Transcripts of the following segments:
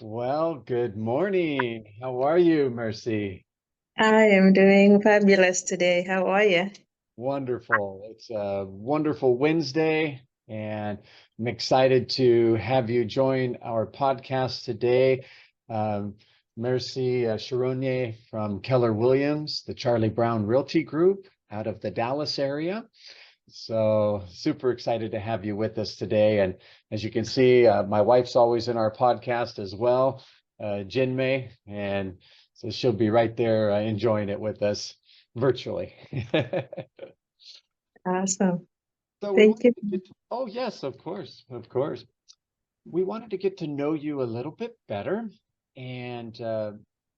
Well, good morning. How are you, Mercy? I am doing fabulous today. How are you? Wonderful. It's a wonderful Wednesday, and I'm excited to have you join our podcast today. Um, Mercie Cheronye from Keller Williams, the Charlie Brown Realty Group out of the Dallas area. So super excited to have you with us today. And as you can see, my wife's always in our podcast as well, Jinmei, and so she'll be right there enjoying it with us virtually. Awesome. So we Thank wanted you. to get to, oh yes, of course, of course. We wanted to get to know you a little bit better and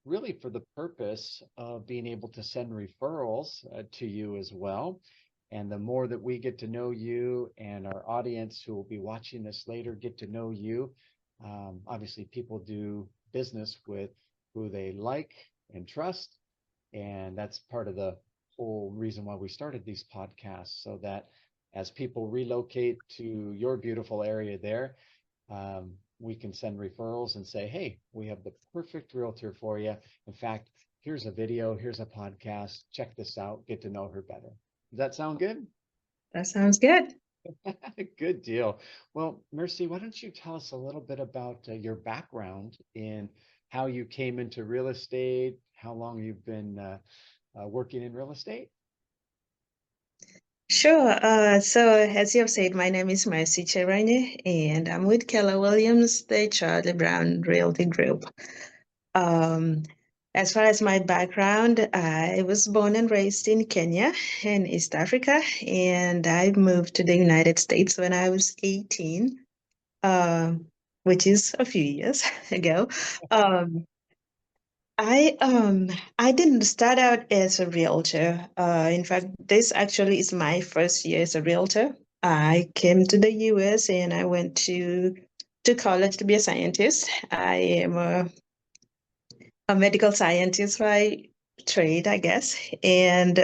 really for the purpose of being able to send referrals to you as well. And the more that we get to know you and our audience who will be watching this later get to know you, obviously people do business with who they like and trust. And that's part of the whole reason why we started these podcasts, so that as people relocate to your beautiful area there, we can send referrals and say, hey, we have the perfect realtor for you. In fact, here's a video, here's a podcast, check this out, get to know her better. Does that sound good? That sounds good. Good deal. Well, Mercy, why don't you tell us a little bit about your background in how you came into real estate, how long you've been working in real estate? Sure. So as you have said, my name is Mercie Cheronye, and I'm with Keller Williams, the Charlie Brown Realty Group. Um, as far as my background, I was born and raised in Kenya in East Africa, and I moved to the United States when I was 18, um, which is a few years ago. Um, I didn't start out as a realtor. In fact, this actually is my first year as a realtor. I came to the US and I went to college to be a scientist. I am a medical scientist by trade, I guess. And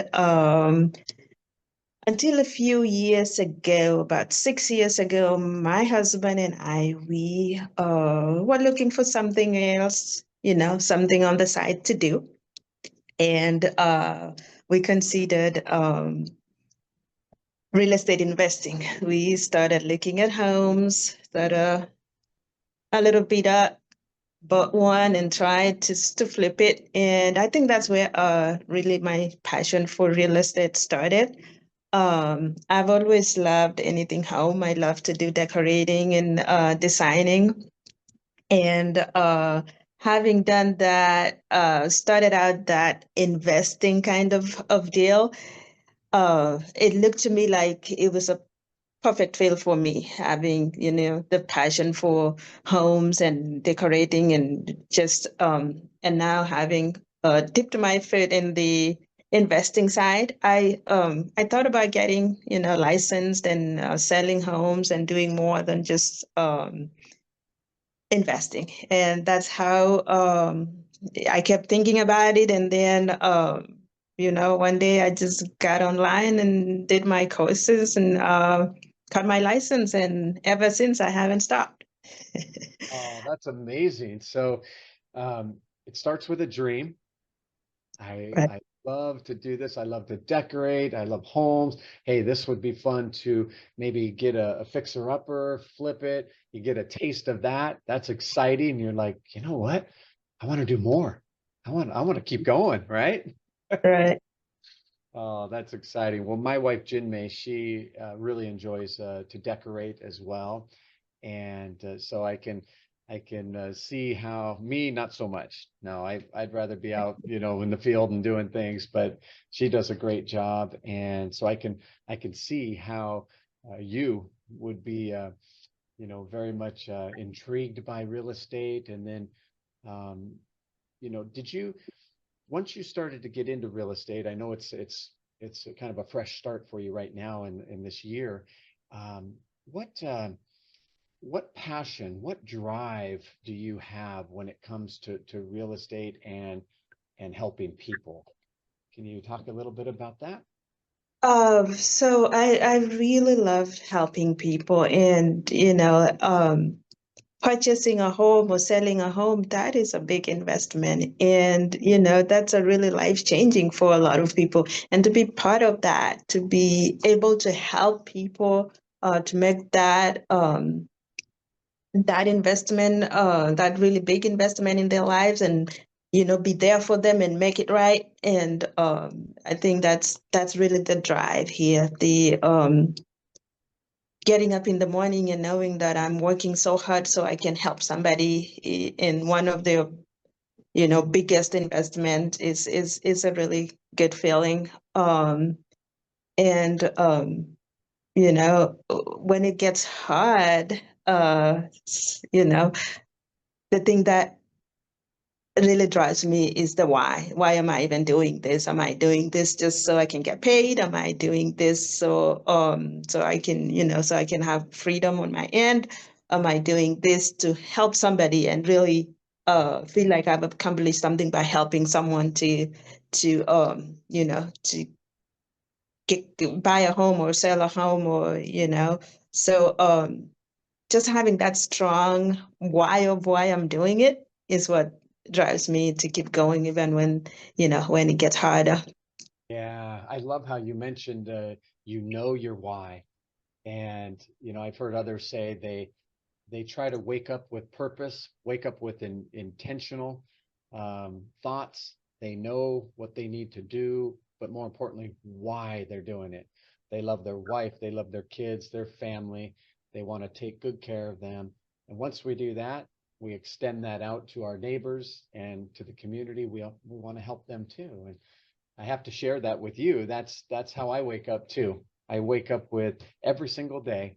until a few years ago, about 6 years ago, my husband and I, we were looking for something else, something on the side to do. And we considered real estate investing. We started looking at homes, started a little bit up, bought one and tried to flip it. And I think that's where really my passion for real estate started. I've always loved anything home. I love to do decorating and designing. And having done that, started out that investing kind of deal. It looked to me like it was a perfect field for me, having, the passion for homes and decorating and just, and now having dipped my foot in the investing side. I thought about getting, licensed and selling homes and doing more than just investing. And that's how I kept thinking about it. And then, one day I just got online and did my courses and got my license. And ever since, I haven't stopped. Oh, that's amazing. So it starts with a dream. Right. I love to do this. I love to decorate. I love homes. Hey, this would be fun to maybe get a fixer-upper, flip it. You get a taste of that. That's exciting. You're like, you know what? I want to do more. I want to keep going, right? Right. Oh, that's exciting. Well, my wife Jinmei, she really enjoys to decorate as well, and so I can see how me not so much. No, I'd rather be out, in the field and doing things, but she does a great job, and so I can see how you would be very much intrigued by real estate, and then um, did you once you started to get into real estate, I know it's a kind of a fresh start for you right now in this year. Um, what passion, what drive do you have when it comes to real estate and helping people? Can you talk a little bit about that? So I really love helping people, and purchasing a home or selling a home, that is a big investment. And, that's a really life-changing for a lot of people. And to be part of that, to be able to help people to make that investment, that really big investment in their lives, and be there for them and make it right. And I think that's really the drive here. The getting up in the morning and knowing that I'm working so hard so I can help somebody in one of their biggest investment is a really good feeling. And when it gets hard, the thing that really drives me is the why. Why am I even doing this? Am I doing this just so I can get paid? Am I doing this so I can, so I can have freedom on my end? Am I doing this to help somebody and really feel like I've accomplished something by helping someone to to buy a home or sell a home, or so just having that strong why of why I'm doing it is what drives me to keep going, even when it gets harder. Yeah, I love how you mentioned your why. And I've heard others say they try to wake up with purpose, wake up with intentional thoughts. They know what they need to do, but more importantly, why they're doing it. They love their wife, they love their kids, their family. They want to take good care of them. And once we do that, we extend that out to our neighbors and to the community. We want to help them too. And I have to share that with you. That's how I wake up too. I wake up with every single day.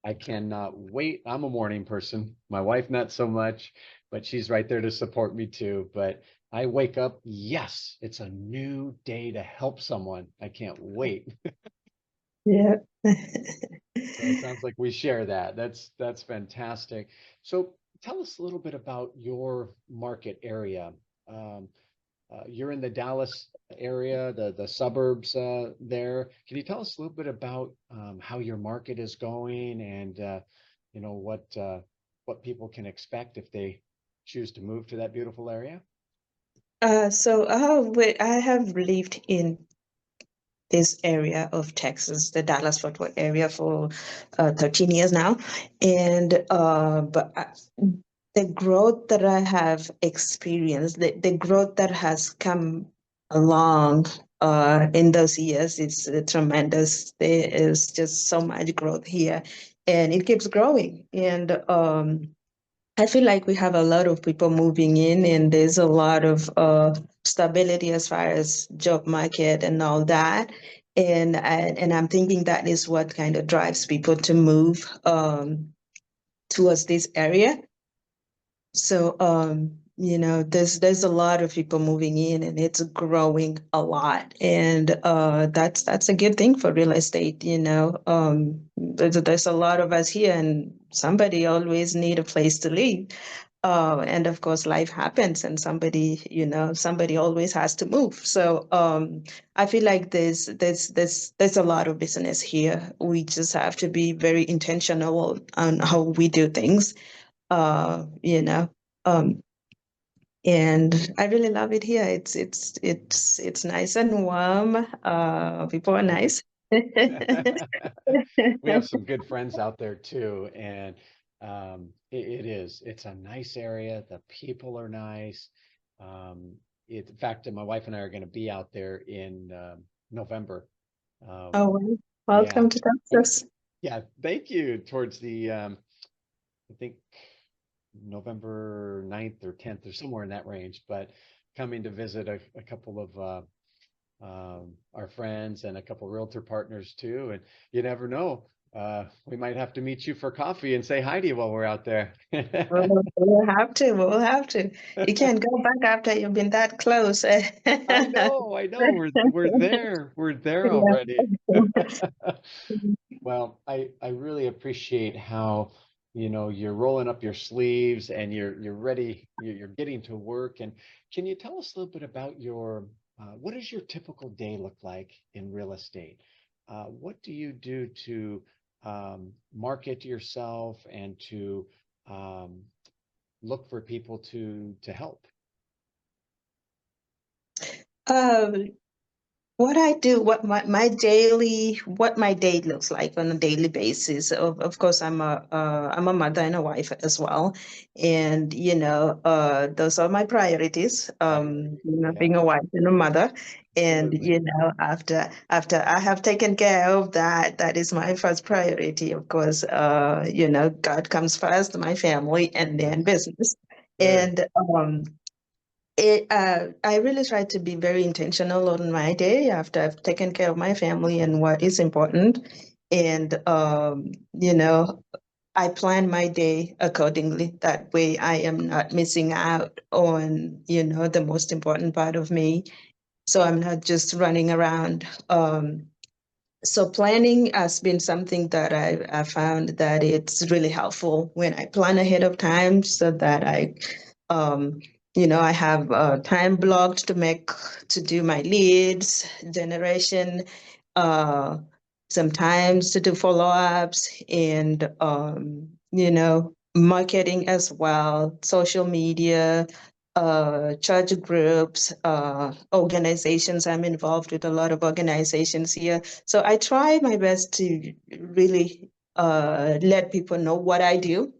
I cannot wait. I'm a morning person. My wife, not so much, but she's right there to support me too. But I wake up, yes, it's a new day to help someone. I can't wait. Yeah. So it sounds like we share that. That's fantastic. So tell us a little bit about your market area. Um, you're in the Dallas area, the suburbs there. Can you tell us a little bit about how your market is going and you know what people can expect if they choose to move to that beautiful area? I have lived in this area of Texas, the Dallas-Fort Worth area, for 13 years now, and the growth that I have experienced, the growth that has come along in those years, it's tremendous. There is just so much growth here, and it keeps growing. And I feel like we have a lot of people moving in, and there's a lot of stability as far as job market and all that. And I'm thinking that is what kind of drives people to move towards this area. So there's a lot of people moving in, and it's growing a lot, and that's a good thing for real estate. There's a lot of us here, and somebody always need a place to live. And of course, life happens, and somebody always has to move. So I feel like there's a lot of business here. We just have to be very intentional on how we do things. Uh, you know, um, and I really love it here. It's nice and warm. People are nice. We have some good friends out there too, and it's a nice area. The people are nice. Um, in fact, my wife and I are going to be out there in November. Oh, Um, well, yeah, welcome to oh, Texas. yeah. Thank you. Towards the I think November 9th or 10th or somewhere in that range, but coming to visit a couple of our friends and a couple realtor partners too. And you never know. We might have to meet you for coffee and say hi to you while we're out there. We'll have to. We'll have to. You can't go back after you've been that close. I know. We're there Yeah. already. Well, I really appreciate how, you're rolling up your sleeves and you're ready, you're getting to work. And can you tell us a little bit about what does your typical day look like in real estate? What do you do to market yourself and to um, look for people to help? Um, what I do, what my day looks like on a daily basis. Of course, I'm a mother and a wife as well, and those are my priorities. Right. Yeah, Being a wife and a mother, and absolutely. after I have taken care of that, that is my first priority. Of course, God comes first, my family, and then Yes, business, sure. and I really try to be very intentional on my day after I've taken care of my family and what is important. And, I plan my day accordingly. That way I am not missing out on, the most important part of me. So I'm not just running around. So planning has been something that I found that it's really helpful when I plan ahead of time so that um, I have time blocked to do my leads generation, uh, sometimes to do follow-ups and, marketing as well, social media, church groups, organizations. I'm involved with a lot of organizations here. So I try my best to really let people know what I do.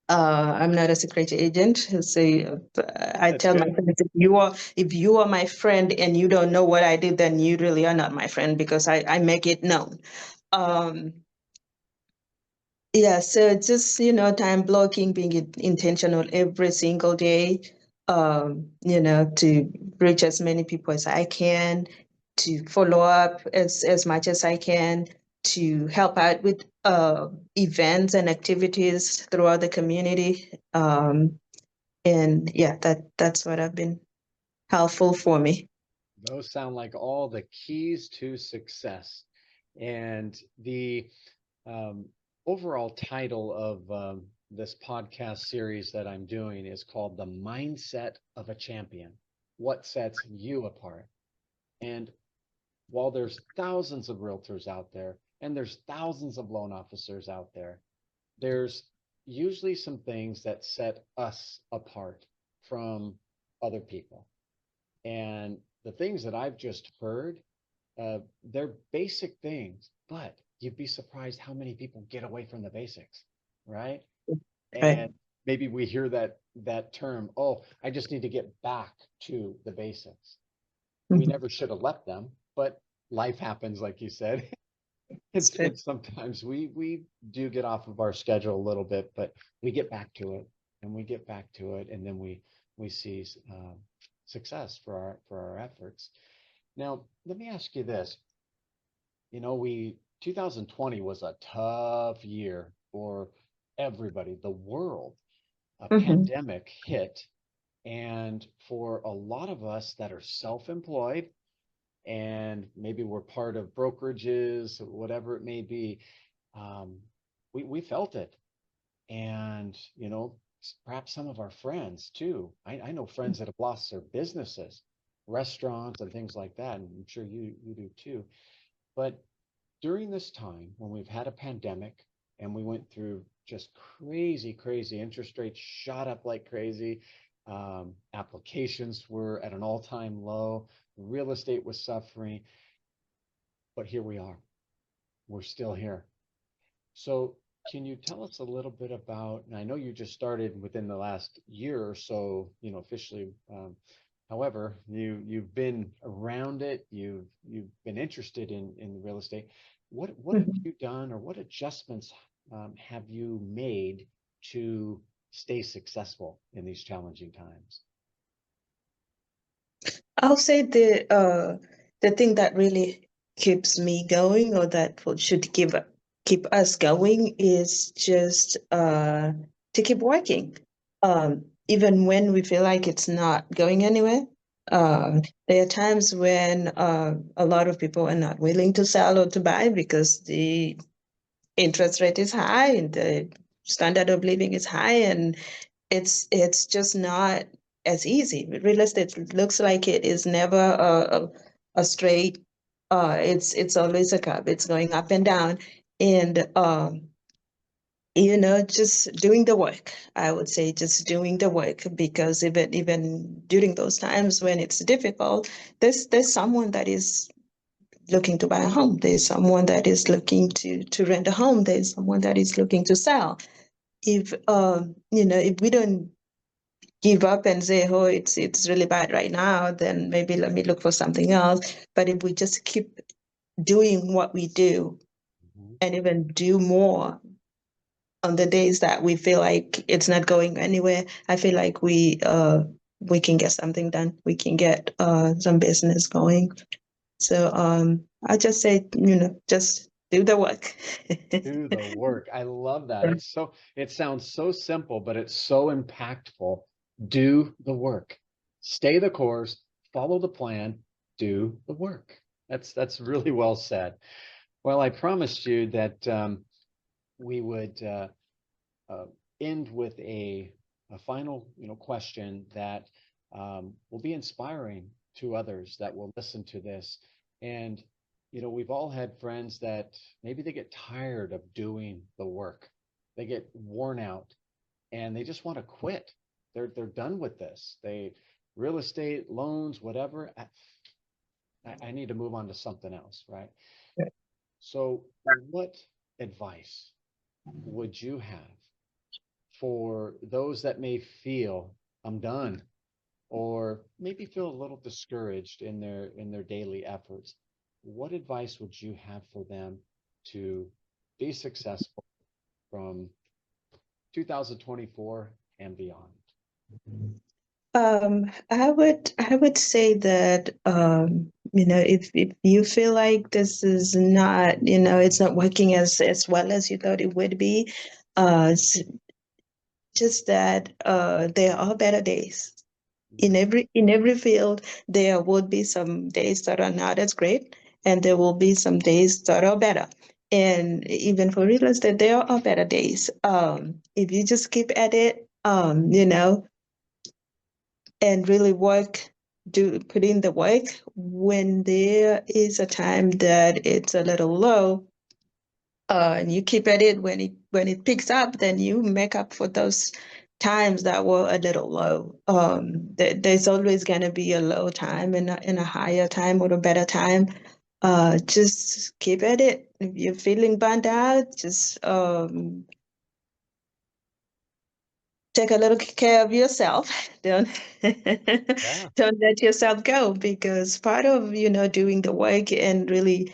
I'm not a secret agent. So I That's tell my good. friends, if you are my friend and you don't know what I do, then you really are not my friend because I make it known. Um, yeah, so just, time blocking, being intentional every single day, to reach as many people as I can, to follow up as much as I can, to help out with events and activities throughout the community. And yeah, that's what have been helpful for me. Those sound like all the keys to success. And the um, overall title of this podcast series that I'm doing is called The Mindset of a Champion. What sets you apart? And while there's thousands of realtors out there and there's thousands of loan officers out there, there's usually some things that set us apart from other people. And the things that I've just heard, they're basic things, but you'd be surprised how many people get away from the basics, right? Right. And maybe we hear that term, oh, I just need to get back to the basics. We Mhm. never should have left them, but life happens, like you said. That's And good. sometimes we do get off of our schedule a little bit, but we get back to it, and we get back to it, and then we see success for our efforts. Now, let me ask you this. We 2020 was a tough year for everybody, the world. A Hmm. pandemic hit, and for a lot of us that are self-employed and maybe we're part of brokerages, whatever it may be, um, we felt it. And, perhaps some of our friends too. I know friends that have lost their businesses, restaurants and things like that. And I'm sure you do too. But during this time when we've had a pandemic and we went through just crazy, crazy interest rates shot up like crazy. Applications were at an all-time low. Real estate was suffering, but here we are. We're still here. So, can you tell us a little bit about, and I know you just started within the last year or so, officially. However, you've been around it, you've been interested in real estate. What have you done, or what adjustments have you made to stay successful in these challenging times? I'll say the thing that really keeps me going, or that should keep us going, is just to keep working. Even when we feel like it's not going anywhere. There are times when a lot of people are not willing to sell or to buy because the interest rate is high and the standard of living is high, and it's just not as easy. Real estate looks like it is never a straight. It's always a curve. It's going up and down, and just doing the work. I would say just doing the work, because even during those times when it's difficult, there's someone that is looking to buy a home. There's someone that is looking to rent a home. There's someone that is looking to sell. If we don't give up and say, oh, it's really bad right now, then maybe let me look for something else. But if we just keep doing what we do Mhm. and even do more on the days that we feel like it's not going anywhere, I feel like we can get something done. We can get some business going. So I just say, just do the work. Do the work. I love that. It sounds so simple, but it's so impactful. Do the work. Stay the course, follow the plan, do the work. That's really well said. Well, I promised you that we would uh, end with a final, question that will be inspiring to others that will listen to this. And, we've all had friends that maybe they get tired of doing the work. They get worn out and they just want to quit. They're done with this. They real estate, loans, whatever. I need to move on to something else, right? So, what advice would you have for those that may feel I'm done, or maybe feel a little discouraged in their daily efforts? What advice would you have for them to be successful from 2024 and beyond? I would say that if you feel like this is not, it's not working as well as you thought it would be, it's just that there are better days. In Mhm. every field, there would be some days that are not as great, and there will be some days that are better. And even for real estate, there are better days. If you just keep at it, and really put in the work, when there is a time that it's a little low, and you keep at it, when it picks up, then you make up for those times that were a little low. There's always going to be a low time and a higher time or a better time. Just keep at it. If you're feeling burned out, just take a little care of yourself. Don't Yeah. don't let yourself go, because part of doing the work and really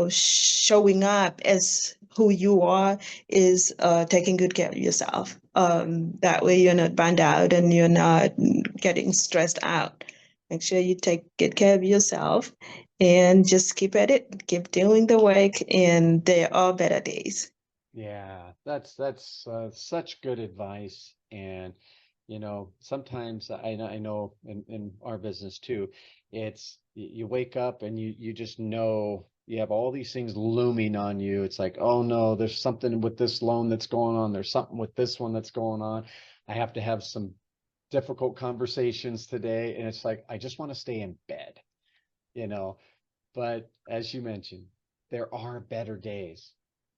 showing up as who you are is taking good care of yourself. That way you're not burned out and you're not getting stressed out. Make sure you take good care of yourself and just keep at it, keep doing the work, and there are better days. Yeah, that's such good advice. And sometimes I know in our business too, it's you wake up and you just know you have all these things looming on you. It's like, oh no, there's something with this loan that's going on. There's something with this one that's going on. I have to have some difficult conversations today, and it's like I just want to stay in bed, you know. But as you mentioned, there are better days.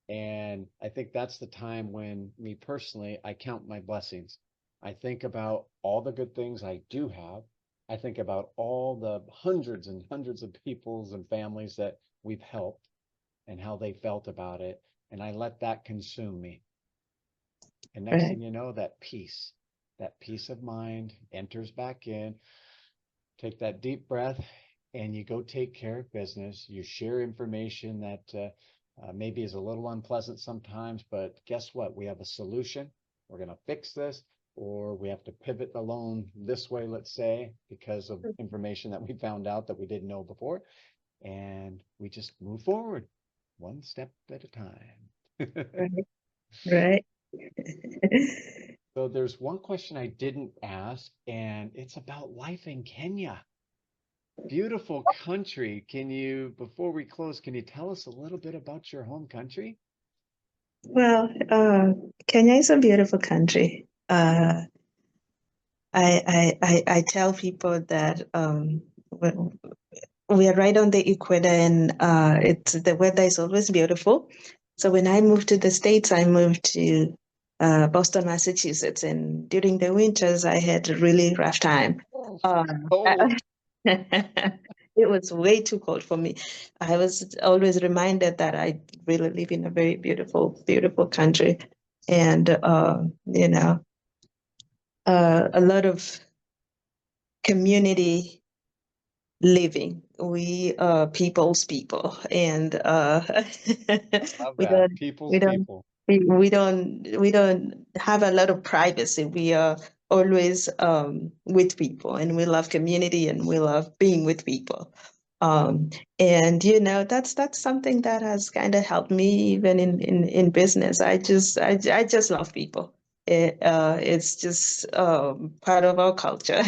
And I think that's the time when, me personally, I count my blessings. I think about all the good things I do have. I think about all the hundreds and hundreds of peoples and families that we've helped and how they felt about it. And I let that consume me. And next Right. thing you know, that peace of mind enters back in. Take that deep breath and you go take care of business. You share information that maybe is a little unpleasant sometimes, but guess what? We have a solution. We're going to fix this, or we have to pivot the loan this way, let's say, because of information that we found out that we didn't know before. And we just move forward one step at a time. Right. Right. So there's one question I didn't ask, and it's about life in Kenya. Beautiful country. Before we close, can you tell us a little bit about your home country? Well, Kenya is a beautiful country. I tell people that we are right on the equator, and the weather is always beautiful. So when I moved to the States, I moved to Boston, Massachusetts, and during the winters, I had a really rough time. Oh, Um, cold. it was way too cold for me. I was always reminded that I really live in a very beautiful, beautiful country, and a lot of community living. We are people's people, and Love we that. don't People's we don't people. we don't have a lot of privacy. We are always with people, and we love community, and we love being with people. Um, and that's something that has kind of helped me even in business. I just love people. It's just part of our culture.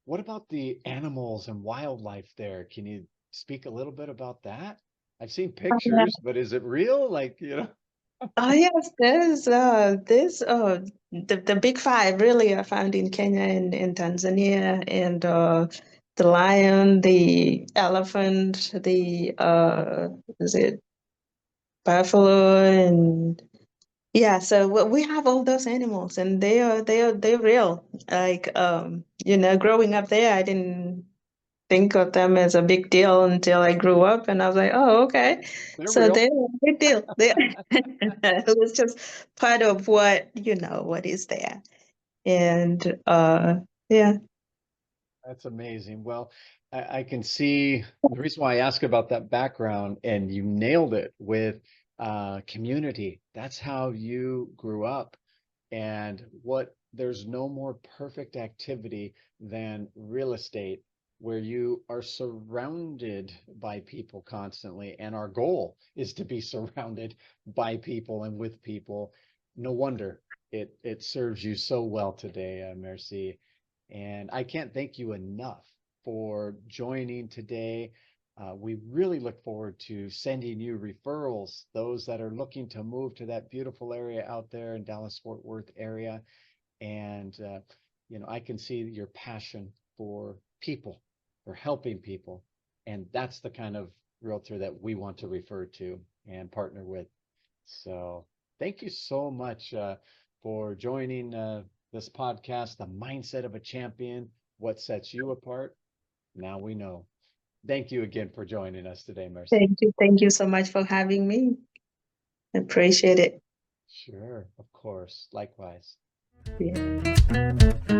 What about the animals and wildlife there? Can you speak a little bit about that? I've seen pictures, but is it real? Like, Oh yes, there's the big five really are found in Kenya and Tanzania, and the lion, the elephant, the is it buffalo, and yeah, so we have all those animals, and they're real. Like growing up there, I didn't think of them as a big deal until I grew up, and I was like, oh, okay. they're So real. they're a big deal. It was just part of what is there. And yeah. That's amazing. Well, I can see the reason why I ask about that background, and you nailed it with community. That's how you grew up. And there's no more perfect activity than real estate, where you are surrounded by people constantly. And our goal is to be surrounded by people and with people. No wonder it serves you so well today, Mercie. And I can't thank you enough for joining today. We really look forward to sending you referrals, those that are looking to move to that beautiful area out there in Dallas Fort Worth area. And, I can see your passion for people, for helping people. And that's the kind of realtor that we want to refer to and partner with. So thank you so much for joining this podcast, The Mindset of a Champion, What Sets You Apart. Now we know. Thank you again for joining us today, Mercy. Thank you so much for having me. Appreciate it. Sure, of course. Likewise. Yeah.